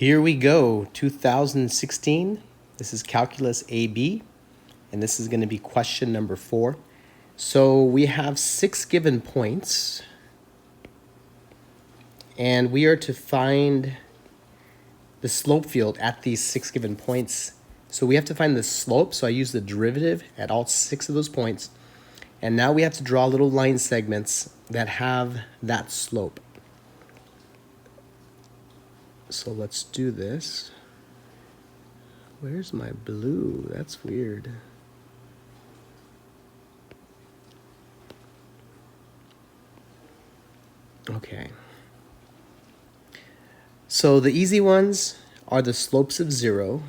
Here we go, 2016. This is Calculus AB, and this is going to be question number 4. So we have 6 given points, and we are to find the slope field at these 6 given points. So we have to find the slope, so I use the derivative at all 6 of those points. And now we have to draw little line segments that have that slope. So let's do this. Where's my blue? That's weird. Okay. So the easy ones are the slopes of 0.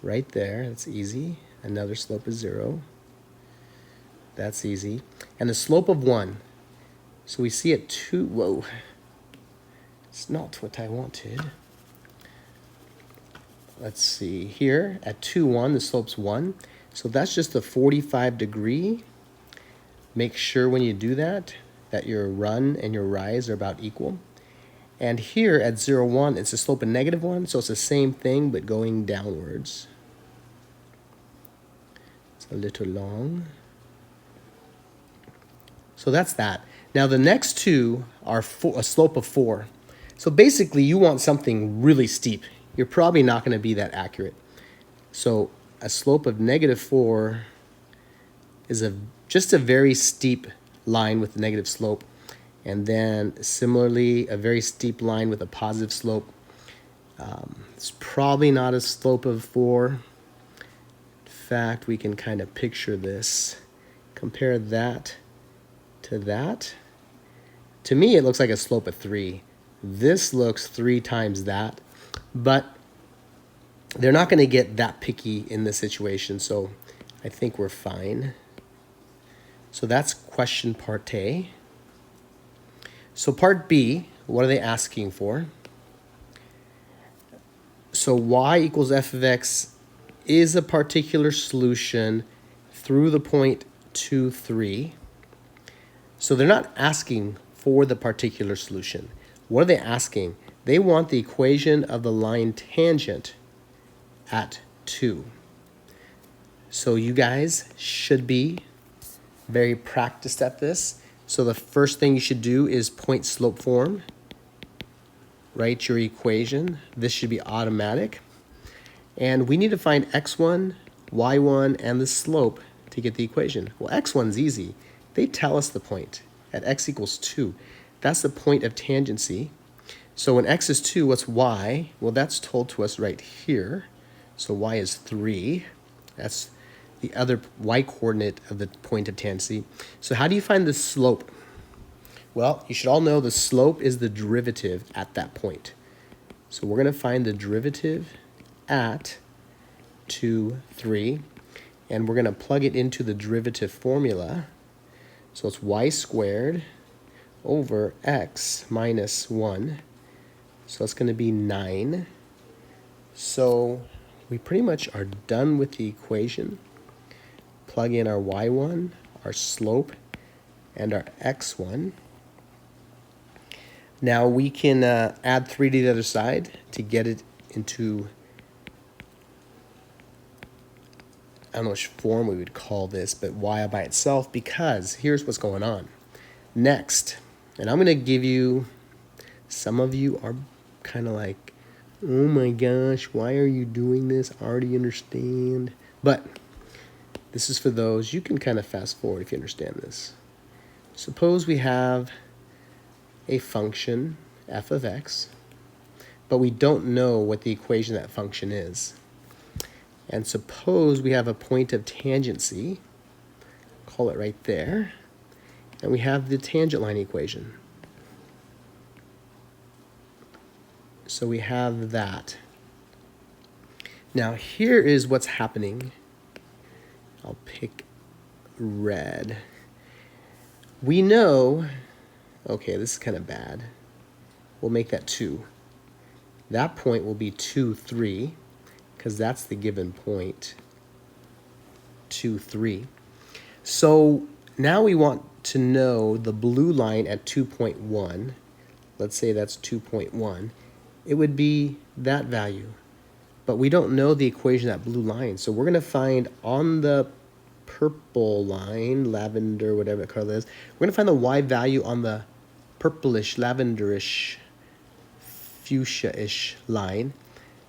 Right there, that's easy. Another slope of 0. That's easy. And the slope of 1. So we see at 2, whoa. It's not what I wanted. Let's see here at 2, 1, the slope's 1. So that's just a 45 degree. Make sure when you do that your run and your rise are about equal. And here at 0, 1, it's a slope of -1, so it's the same thing but going downwards. It's a little long. So that's that. Now the next two are a slope of 4. So basically you want something really steep. You're probably not going to be that accurate. So a slope of -4 is just a very steep line with a negative slope. And then similarly, a very steep line with a positive slope. It's probably not a slope of 4. In fact, we can kind of picture this. Compare that to that. To me, it looks like a slope of 3. This looks 3 times that. But they're not going to get that picky in this situation, so I think we're fine. So that's question part A. So part B, what are they asking for? So y equals f of x is a particular solution through the point 2, 3. So they're not asking for the particular solution. What are they asking? They want the equation of the line tangent at 2. So you guys should be very practiced at this. So the first thing you should do is point slope form. Write your equation. This should be automatic. And we need to find x1, y1, and the slope to get the equation. Well, x1's easy. They tell us the point at x equals 2. That's the point of tangency. So when x is 2, what's y? Well, that's told to us right here. So y is 3. That's the other y coordinate of the point of tangency. So how do you find the slope? Well, you should all know the slope is the derivative at that point. So we're going to find the derivative at 2, 3. And we're going to plug it into the derivative formula. So it's y squared over x minus 1. So it's going to be 9. So we pretty much are done with the equation. Plug in our y1, our slope, and our x1. Now we can add 3 to the other side to get it into, I don't know which form we would call this, but y by itself, because here's what's going on. Next, and I'm going to give you, some of you are kind of like, oh my gosh, why are you doing this? I already understand. But this is for those, you can kind of fast forward if you understand this. Suppose we have a function, f of x, but we don't know what the equation of that function is. And suppose we have a point of tangency, call it right there, and we have the tangent line equation. So we have that. Now here is what's happening. I'll pick red. We know, okay, this is kind of bad. We'll make that 2. That point will be 2, 3, because that's the given point, 2, 3. So now we want to know the blue line at 2.1. Let's say that's 2.1. it would be that value. But we don't know the equation, that blue line. So we're going to find on the purple line, lavender, whatever that color is, we're going to find the y value on the purplish, lavenderish, fuchsia-ish line.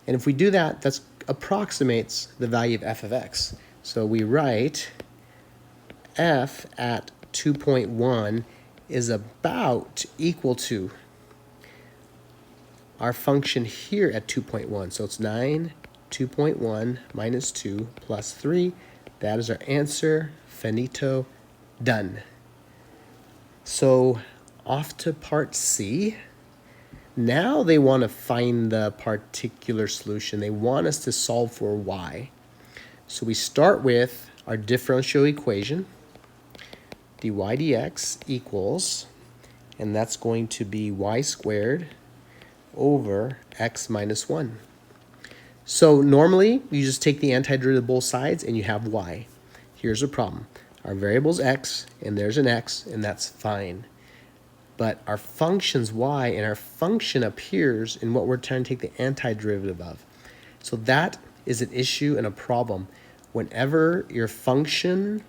And if we do that, that approximates the value of f of x. So we write f at 2.1 is about equal to our function here at 2.1. So it's 9, 2.1 minus 2 plus 3. That is our answer. Finito. Done. So off to part C. Now they want to find the particular solution. They want us to solve for y. So we start with our differential equation. dy dx equals, and that's going to be y squared over x minus 1. So normally, you just take the antiderivative of both sides and you have y. Here's a problem. Our variable's x, and there's an x, and that's fine. But our function's y, and our function appears in what we're trying to take the antiderivative of. So that is an issue and a problem. Whenever your function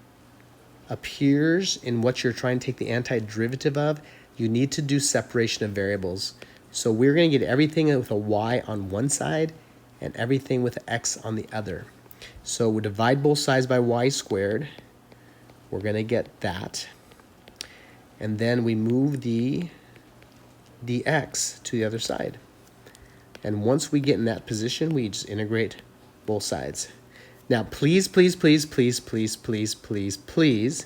appears in what you're trying to take the antiderivative of, you need to do separation of variables. So we're going to get everything with a y on one side and everything with x on the other. So we divide both sides by y squared. We're going to get that. And then we move the dx to the other side. And once we get in that position, we just integrate both sides. Now, please, please, please, please, please, please, please, please,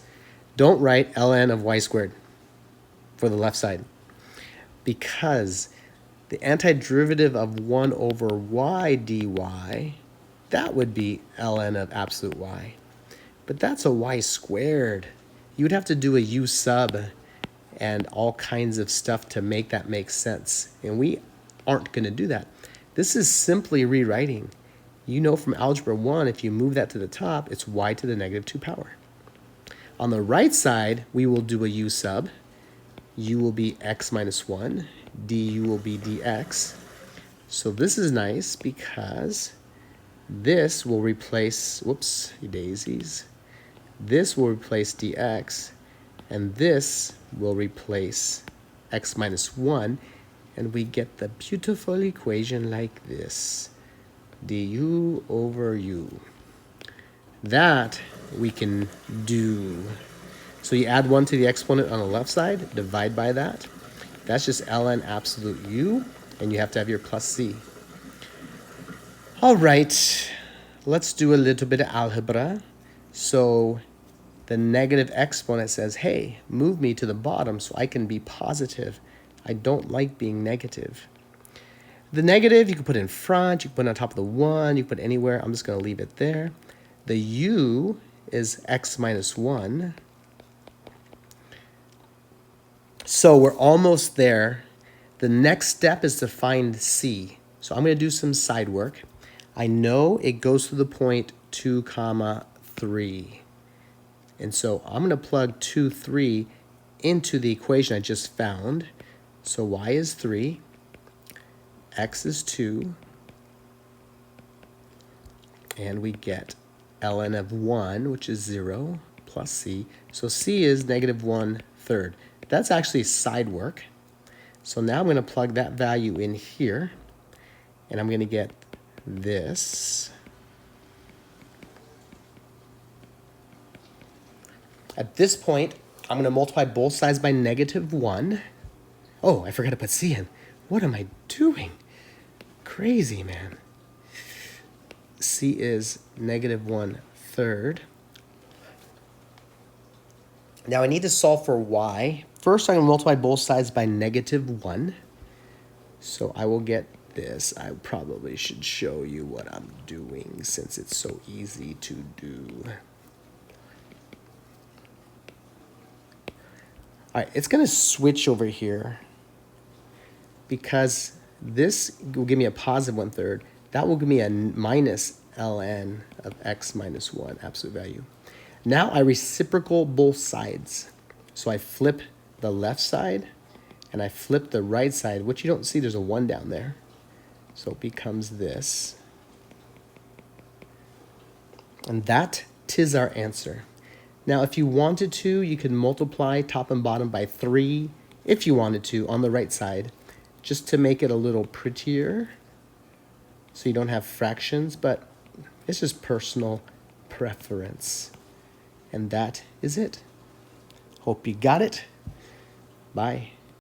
don't write ln of y squared for the left side, because the antiderivative of 1 over y dy, that would be ln of absolute y. But that's a y squared. You would have to do a u sub and all kinds of stuff to make that make sense. And we aren't going to do that. This is simply rewriting. You know from Algebra 1, if you move that to the top, it's y to the negative 2 power. On the right side, we will do a u sub. U will be x minus 1. Du will be dx. So this is nice because this will replace, whoops, daisies. This will replace dx, and this will replace x minus 1, and we get the beautiful equation like this. Du over u. That we can do. So you add 1 to the exponent on the left side, divide by that. That's just ln absolute u, and you have to have your plus c. All right, let's do a little bit of algebra. So the negative exponent says, hey, move me to the bottom so I can be positive. I don't like being negative. The negative, you can put in front, you can put on top of the 1, you can put anywhere. I'm just going to leave it there. The u is x minus 1. So we're almost there. The next step is to find c. So I'm going to do some side work. I know it goes to the point 2, 3. And so I'm going to plug 2, 3 into the equation I just found. So y is 3, x is 2, and we get ln of 1, which is 0, plus c. So c is negative 1/3. That's actually side work. So now I'm going to plug that value in here, and I'm going to get this. At this point, I'm going to multiply both sides by negative 1. Oh, I forgot to put c in. What am I doing? Crazy, man. C is negative 1/3. Now I need to solve for y. First, I'm going to multiply both sides by negative 1. So I will get this. I probably should show you what I'm doing since it's so easy to do. All right, it's going to switch over here because this will give me a positive 1/3. That will give me a minus ln of x minus 1, absolute value. Now I reciprocal both sides. So I flip the left side and I flip the right side, which you don't see, there's a 1 down there. So it becomes this. And that 'tis our answer. Now, if you wanted to, you could multiply top and bottom by 3, if you wanted to, on the right side, just to make it a little prettier, so you don't have fractions, but it's just personal preference. And that is it. Hope you got it. Bye.